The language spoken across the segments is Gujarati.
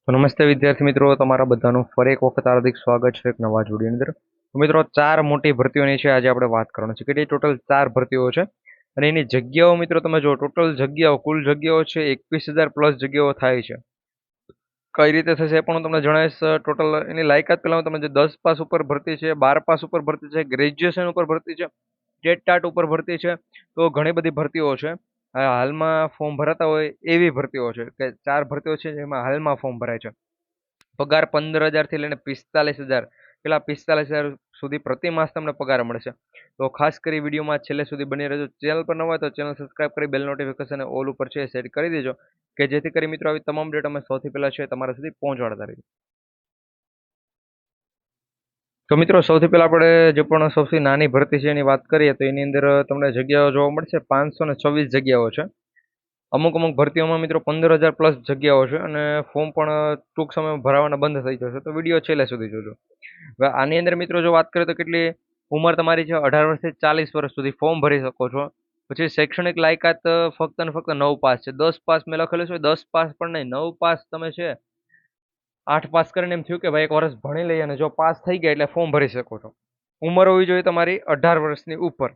તો નમસ્તે વિદ્યાર્થી મિત્રો, તમારા બધાનું ફરી એક વખત હાર્દિક સ્વાગત છે એક નવા વિડિયોની અંદર. તો મિત્રો, ચાર મોટી ભરતીઓની છે આજે આપણે વાત કરવાની છે. કેટલી ટોટલ ચાર ભરતીઓ છે અને એની જગ્યાઓ મિત્રો તમે જો ટોટલ જગ્યાઓ કુલ જગ્યાઓ છે 21,000 પ્લસ જગ્યાઓ થાય છે. કઈ રીતે થશે એ પણ હું તમને જણાવીશ. ટોટલ એની લાયકાત પહેલા હું તમને જે 10 પાસ ઉપર ભરતી છે, 12 પાસ ઉપર ભરતી છે, ગ્રેજ્યુએશન ઉપર ભરતી છે, ટેટ ટાટ ઉપર ભરતી છે. તો ઘણી બધી ભરતીઓ છે. હાલમાં ફોર્મ ભરાતા હોય એવી ભરતીઓ છે કે ચાર ભરતીઓ છે જેમાં હાલમાં ફોર્મ ભરાય છે. પગાર 15,000 થી લઈને 45,000, પેલા 45,000 સુધી પ્રતિ માસ તમને પગાર મળશે. તો ખાસ કરી વિડીયોમાં છેલ્લે સુધી બની રહેજો. ચેનલ પર નવા હોય તો ચેનલ સબસ્ક્રાઇબ કરી બેલ નોટિફિકેશન ઓલ ઉપર છે સેટ કરી દેજો, કે જેથી કરી મિત્રો આવી તમામ ડેટા અમે સૌથી પહેલા છે તમારા સુધી પહોંચાડતા રહીએ. તો મિત્રો, સૌથી પહેલા આપણે જે પણ સૌથી નાની ભરતી છે એની વાત કરીએ તો એની અંદર તમને જગ્યાઓ જોવા મળશે. 526 જગ્યાઓ છે. અમુક અમુક ભરતીઓમાં મિત્રો 15,000 પ્લસ જગ્યાઓ છે અને ફોર્મ પણ ટૂંક સમયમાં ભરાવાના બંધ થઈ જશે. તો વિડીયો છેલ્લે સુધી જોજો. હવે આની અંદર મિત્રો જો વાત કરીએ તો કેટલી ઉંમર તમારી છે 18 વર્ષથી 40 વર્ષ સુધી ફોર્મ ભરી શકો છો. પછી શૈક્ષણિક લાયકાત ફક્ત ને ફક્ત 9 પાસ છે. 10 પાસ મેં લખેલું છે, 10 પાસ પણ નહીં, 9 પાસ તમે છે. 8 પાસ કરીને એમ થયું કે ભાઈ એક વર્ષ ભણી લઈએ અને જો પાસ થઈ ગયા એટલે ફોર્મ ભરી શકો છો. ઉંમર હોવી જોઈએ તમારી 18 વર્ષની ઉપર.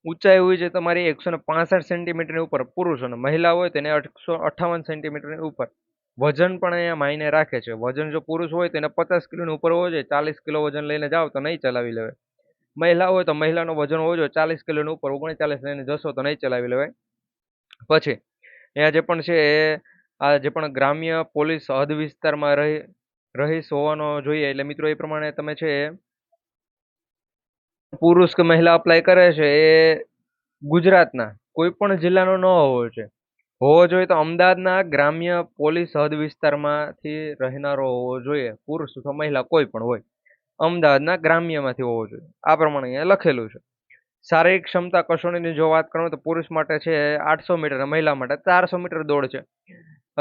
ઊંચાઈ હોવી જોઈએ તમારી 165 સેન્ટીમીટરની ઉપર પુરુષ, અને મહિલા હોય તેને 158 સેન્ટીમીટરની ઉપર. વજન પણ અહીંયા માયને રાખે છે. વજન જો પુરુષ હોય તો એને 50 કિલોની ઉપર હોવો જોઈએ. 40 કિલો વજન લઈને જાઓ તો નહીં ચલાવી લેવાય. મહિલા હોય તો મહિલાનો વજન હોવો જોઈએ 40 કિલોની ઉપર. 39 લઈને જશો તો નહીં ચલાવી લેવાય. પછી અહીંયા જે પણ છે એ આ જે પણ ગ્રામ્ય પોલીસ હદ વિસ્તારમાં રહીશ હોવાનો જોઈએ. એટલે મિત્રો એ પ્રમાણે તમે છે પુરુષ કે મહિલા અપ્લાય કરે છે એ ગુજરાતના કોઈ પણ જિલ્લાનો ન હોવો જોઈએ. હોવો જોઈએ તો અમદાવાદના ગ્રામ્ય પોલીસ હદ વિસ્તારમાંથી રહેનારો હોવો જોઈએ. પુરુષ અથવા મહિલા કોઈ પણ હોય, અમદાવાદના ગ્રામ્યમાંથી હોવો જોઈએ. આ પ્રમાણે અહીંયા લખેલું છે. શારીરિક ક્ષમતા કસોટીની જો વાત કરવામાં તો પુરુષ માટે છે 800 મીટર, મહિલા માટે 400 મીટર દોડ છે.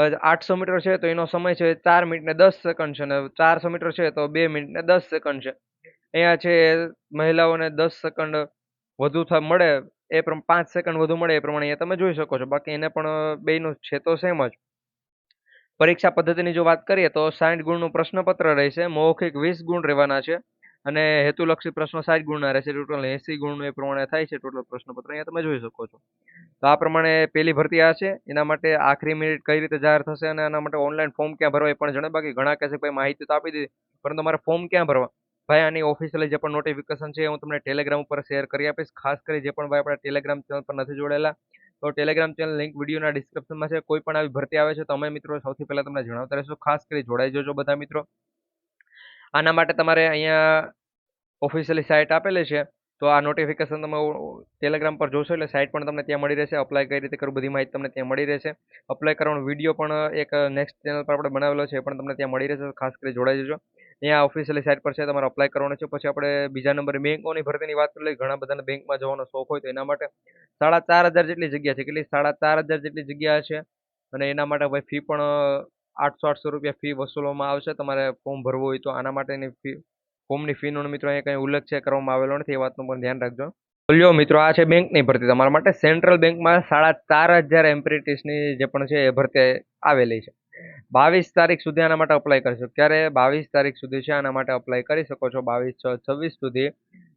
800 મીટર છે તો એનો સમય છે 4 મિનિટ ને 10 સેકન્ડ છે, અને 400 મીટર છે તો 2 મિનિટ ને 10 સેકન્ડ છે. અહીંયા છે મહિલાઓને 10 સેકન્ડ વધુ મળે, એ 5 સેકન્ડ વધુ મળે એ પ્રમાણે અહીંયા તમે જોઈ શકો છો. બાકી એને પણ બેયનું છે તો સેમ જ. પરીક્ષા પદ્ધતિની જો વાત કરીએ તો 60 ગુણનું પ્રશ્નપત્ર રહેશે. મૌખિક 20 ગુણ રહેવાના છે અને હેતુલક્ષી પ્રશ્નો 60 ગુણના રહેશે. ટોટલ 80 ગુણનું એ પ્રમાણે થાય છે ટોટલ પ્રશ્નપત્ર. અહીંયા તમે જોઈ શકો છો. તો આ પ્રમાણે પહેલી ભરતી આ છે. એના માટે આખરી મિનિટ કઈ રીતે જાહેર થશે અને આના માટે ઓનલાઈન ફોર્મ ક્યાં ભરવા એ પણ જણાવે. બાકી ઘણા કહેશે કે ભાઈ માહિતી તો આપી દીધી, પરંતુ તમારે ફોર્મ ક્યાં ભરવા? ભાઈ આની ઓફિશિયલી જે પણ નોટિફિકેશન છે હું તમને ટેલિગ્રામ ઉપર શેર કરી આપીશ. ખાસ કરી જે પણ ભાઈ આપણા ટેલિગ્રામ ચેનલ પર નથી જોડેલા તો ટેલિગ્રામ ચેનલ લિંક વિડીયોના ડિસ્ક્રિપ્શનમાં છે. કોઈ પણ આવી ભરતી આવે છે તો અમે મિત્રો સૌથી પહેલા તમને જણાવતા રહીશું. ખાસ કરી જોડાઈ જજો બધા મિત્રો. આના માટે તમારે અહીંયા ઓફિશિયલી સાઇટ આપેલી છે. તો આ નોટિફિકેશન તમે ટેલિગ્રામ પર જોશો એટલે સાઇટ પણ તમને ત્યાં મળી રહેશે. અપ્લાય કઈ રીતે કરવું બધી માહિતી તમને ત્યાં મળી રહેશે. અપ્લાય કરવાનો વિડીયો પણ એક નેક્સ્ટ ચેનલ પર આપણે બનાવેલો છે, એ પણ તમને ત્યાં મળી રહેશે. ખાસ કરી જોડાઈ જજો. અહીંયા ઓફિશિયલી સાઇટ પર છે, તમારે અપ્લાય કરવાનું છે. પછી આપણે બીજા નંબરે બેંકોની ભરતીની વાત કરી લઈએ. ઘણા બધાને બેંકમાં જવાનો શોખ હોય તો એના માટે 4,500 જેટલી જગ્યા છે. કેટલી? 4,500 જેટલી જગ્યા છે. અને એના માટે ભાઈ ફી પણ 800 રૂપિયા ફી વસૂલવામાં આવશે તમારે ફોર્મ ભરવું હોય તો. આના માટેની ફી, ફોર્મની ફીનો મિત્રો અહીંયા કંઈ ઉલ્લેખ છે કરવામાં આવેલો નથી, એ વાતનું પણ ધ્યાન રાખજો. તો લ્યો મિત્રો, આ છે બેંકની ભરતી તમારા માટે. સેન્ટ્રલ બેંકમાં 4,500 એમ્પ્રેટિસની જે પણ છે એ ભરતી આવેલી છે. 22 તારીખ સુધી આના માટે અપ્લાય કરી શકો. ક્યારે? 22 તારીખ સુધી છે આના માટે અપ્લાય કરી શકો છો, 22/6/26 સુધી.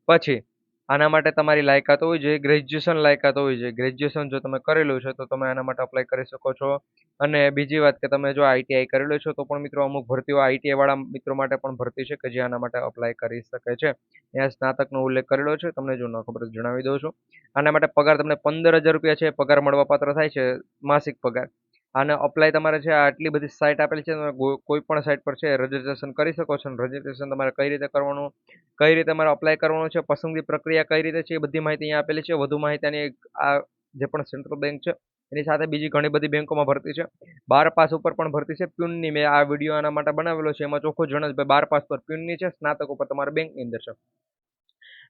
પછી આના માટે તમારી લાયકાત હોવી જોઈએ, ગ્રેજ્યુએશન લાયકાત હોવી જોઈએ. ગ્રેજ્યુએશન જો તમે કરેલું છે તો તમે આના માટે અપ્લાય કરી શકો છો. અને બીજી વાત કે તમે જો આઈટીઆઈ કરેલું છો તો પણ મિત્રો અમુક ભરતીઓ આઈટીઆઈ વાળા મિત્રો માટે પણ ભરતી છે કે જે આના માટે અપ્લાય કરી શકે છે. અહીંયા સ્નાતકનો ઉલ્લેખ કરેલો છે. તમને જો ન ખબર તો જણાવી દઉં છું. આના માટે પગાર તમને 15,000 રૂપિયા છે પગાર મળવાપાત્ર થાય છે, માસિક પગાર. આને અપ્લાય તમારે છે આટલી બધી સાઇટ આપેલી છે, તમે કોઈ પણ સાઇટ પર છે રજીસ્ટ્રેશન કરી શકો છો. રજીસ્ટ્રેશન તમારે કઈ રીતે કરવાનું, કઈ રીતે તમારે અપ્લાય કરવાનું છે, પસંદગી પ્રક્રિયા કઈ રીતે છે, એ બધી માહિતી અહીંયા આપેલી છે. વધુ માહિતી આની આ જે પણ સેન્ટ્રલ બેંક છે એની સાથે બીજી ઘણી બધી બેંકોમાં ભરતી છે. 12 પાસ ઉપર પણ ભરતી છે. પ્યુનની મેં આ વિડીયો આના માટે બનાવેલો છે, એમાં ચોખ્ખું જણાવે ભાઈ 12 પાસ પર પ્યુનની છે, સ્નાતક ઉપર તમારે બેંકની અંદર છે.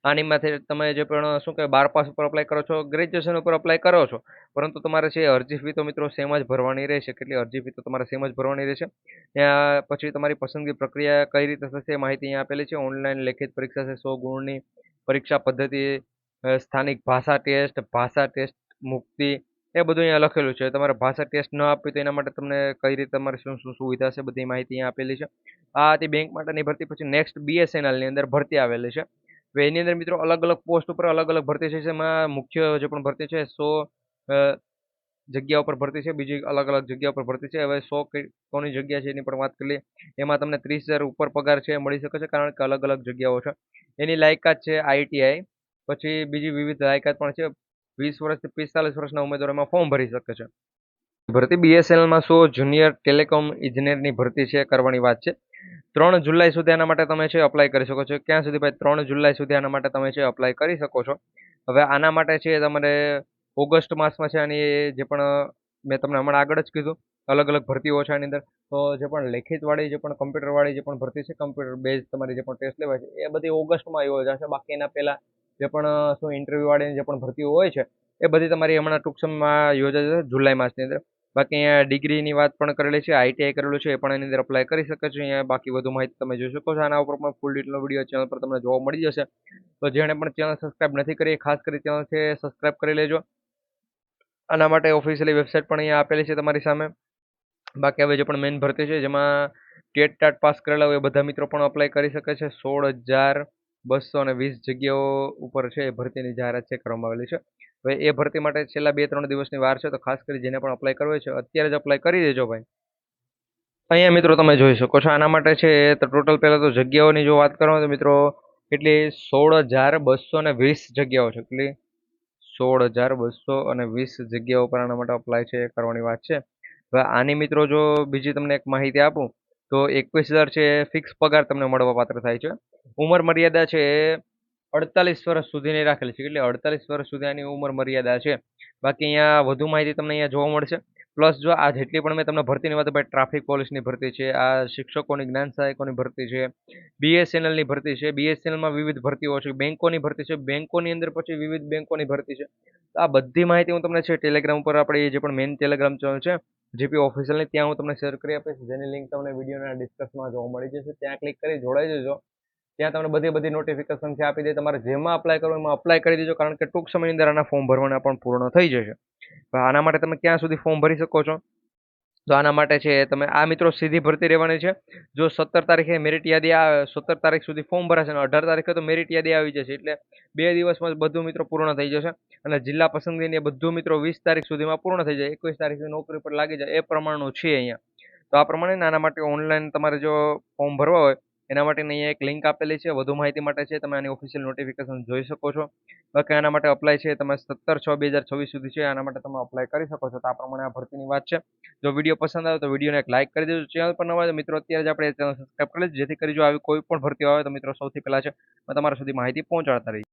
આની માથે તમે જે પણ શું કહેવાય 12 પાસ ઉપર અપ્લાય કરો છો, ગ્રેજ્યુએશન ઉપર અપ્લાય કરો છો, પરંતુ તમારે છે અરજી ફી તો મિત્રો સેમ જ ભરવાની રહેશે. કેટલી? અરજી ફી તો તમારે સેમ જ ભરવાની રહેશે. ત્યાં પછી તમારી પસંદગી પ્રક્રિયા કઈ રીતે થશે એ માહિતી અહીંયા આપેલી છે. ઓનલાઈન લેખિત પરીક્ષા છે 100 ગુણની. પરીક્ષા પદ્ધતિ સ્થાનિક ભાષા ટેસ્ટ, મુક્તિ, એ બધું અહીંયા લખેલું છે. તમારે ભાષા ટેસ્ટ ન આપવી તો એના માટે તમને કઈ રીતે તમારે શું શું સુવિધા છે બધી માહિતી અહીંયા આપેલી છે. આ હતી બેંક માટેની ભરતી. પછી નેક્સ્ટ BSNL ની અંદર ભરતી આવેલી છે. હવે એની અંદર મિત્રો અલગ અલગ પોસ્ટ ઉપર અલગ અલગ ભરતી છે. એમાં મુખ્ય જે પણ ભરતી છે 100 જગ્યા ઉપર ભરતી છે. બીજી અલગ અલગ જગ્યા ઉપર ભરતી છે. હવે 100 કોની જગ્યા છે એની પણ વાત કરી લઈએ. એમાં તમને 30,000 ઉપર પગાર છે મળી શકે છે, કારણ કે અલગ અલગ જગ્યાઓ છે. એની લાયકાત છે ITI. પછી બીજી વિવિધ લાયકાત પણ છે. 20 વર્ષથી 45 વર્ષના ઉમેદવારો એમાં ફોર્મ ભરી શકે છે. ભરતી BSNLમાં 100 જુનિયર ટેલિકોમ ઇજનેરની ભરતી છે કરવાની વાત છે. 3 જુલાઈ સુધી આના માટે તમે છે અપ્લાય કરી શકો છો. ક્યાં સુધી ભાઈ? 3 જુલાઈ સુધી આના માટે તમે છે અપ્લાય કરી શકો છો. હવે આના માટે છે તમારે ઓગસ્ટ માસમાં છે આની જે પણ મેં તમને હમણાં આગળ જ કીધું અલગ અલગ ભરતીઓ છે આની અંદર. તો જે પણ લેખિત વાળી જે પણ કમ્પ્યુટર વાળી જે પણ ભરતી છે, કમ્પ્યુટર બેઝ તમારી જે પણ ટેસ્ટ લેવાય છે, એ બધી ઓગસ્ટમાં યોજાશે. બાકી એના પહેલા જે પણ શું ઇન્ટરવ્યુ વાળીની જે પણ ભરતીઓ હોય છે એ બધી તમારી હમણાં ટૂંક સમયમાં યોજાશે જુલાઈ માસની અંદર. બાકી અહીંયા ડિગ્રીની વાત પણ કરેલી છે, ITI કરેલું છે, એ પણ એની અંદર અપ્લાય કરી શકે છે. અહીંયા બાકી વધુ માહિતી તમે જોઈ શકો છો. આના ઉપર પણ ફૂલ ડિટેલનો વિડીયો ચેનલ પર તમને જોવા મળી જશે. તો જેણે પણ ચેનલ સબસ્ક્રાઇબ નથી કરી, ખાસ કરી ચેનલ છે સબસ્ક્રાઇબ કરી લેજો. આના માટે ઓફિશિયલી વેબસાઇટ પણ અહીંયા આપેલી છે તમારી સામે. બાકી હવે જે પણ મેઇન ભરતી છે જેમાં ટેટ ટાટ પાસ કરેલા હોય એ બધા મિત્રો પણ અપ્લાય કરી શકે છે. 16,220 જગ્યાઓ ઉપર છે એ ભરતીની જાહેરાત છે કરવામાં આવેલી છે. હવે એ ભરતી માટે છેલ્લા 2-3 દિવસની વાર છે, તો ખાસ કરી જેને પણ અપ્લાય કરવો છે અત્યારે જ અપ્લાય કરી દેજો ભાઈ. અહીંયા મિત્રો તમે જોઈ શકો છો આના માટે છે તો ટોટલ પહેલા તો જગ્યાઓની જો વાત કરવામાં તો મિત્રો કેટલી 16,220 જગ્યાઓ છે. કેટલી? 16,220 જગ્યાઓ પર આના માટે અપ્લાય છે કરવાની વાત છે. હવે આની મિત્રો જો બીજી તમને એક માહિતી આપું તો 21,000 છે ફિક્સ પગાર તમને મળવા પાત્ર થાય છે. ઉંમર મર્યાદા છે 48 વર્ષ સુધીની રાખેલી છે. એટલે 48 વર્ષ સુધી આની ઉંમર મર્યાદા છે. બાકી અહીંયા વધુ માહિતી તમને અહીંયા જોવા મળશે. પ્લસ જો આ જેટલી પણ મેં તમને ભરતીની વાત ભાઈ, ટ્રાફિક પોલીસની ભરતી છે, આ શિક્ષકોની જ્ઞાન સહાયકોની ભરતી છે, BSNLની ભરતી છે, BSNLમાં વિવિધ ભરતીઓ છે, બેંકોની ભરતી છે, બેંકોની અંદર પછી વિવિધ બેંકોની ભરતી છે. આ બધી માહિતી હું તમને છે ટેલિગ્રામ ઉપર આપણી જે પણ મેઇન ટેલિગ્રામ ચેનલ છે GP ઓફિશિયલની, ત્યાં હું તમને શેર કરી આપીશ, જેની લિંક તમને વિડીયોના ડિસ્કશનમાં જોવા મળી જશે. ત્યાં ક્લિક કરી જોડાઈ જજો. ત્યાં તમને બધી નોટિફિકેશન છે આપી દે. તમારે જેમાં અપ્લાય કરવું એમાં અપ્લાય કરી દેજો, કારણ કે ટૂંક સમયની અંદર આના ફોર્મ ભરવાના પણ પૂર્ણ થઈ જશે. આના માટે તમે ક્યાં સુધી ફોર્મ ભરી શકો છો? તો આના માટે છે તમે આ મિત્રો સીધી ભરતી રહેવાની છે. જો 17 તારીખે મેરિટ યાદી 17 તારીખ સુધી ફોર્મ ભરાશે અને 18 તારીખે તો મેરિટ યાદી આવી જશે. એટલે 2 દિવસમાં જ બધું મિત્રો પૂર્ણ થઈ જશે. અને જિલ્લા પસંદગીની એ બધું મિત્રો 20 તારીખ સુધીમાં પૂર્ણ થઈ જાય. 21 તારીખે નોકરી પર લાગી જાય એ પ્રમાણનું છે અહીંયા. તો આ પ્રમાણે આના માટે ઓનલાઈન તમારે જો ફોર્મ ભરવા હોય એના માટેની અહીંયા એક લિંક આપેલી છે. વધુ માહિતી માટે છે તમે આની ઓફિશિયલ નોટિફિકેશન જોઈ શકો છો. બાકી આના માટે અપ્લાય છે તમે 17/6/2024 સુધી છે. આના માટે તમે અપ્લાય કરી શકો છો. તો આ પ્રમાણે આ ભરતીની વાત છે. જો વિડીયો પસંદ આવે તો વિડીયોને એક લાઈક કરી દેજો. ચેનલ પર નવા હોય તો મિત્રો અત્યારે જ આપણે ચેનલ સબસ્ક્રાઇબ કરી લેજો, જેથી કરી જો આવી કોઈ પણ ભરતી આવે તો મિત્રો સૌથી પહેલા છે તમારા સુધી માહિતી પહોંચાડતા રહીએ.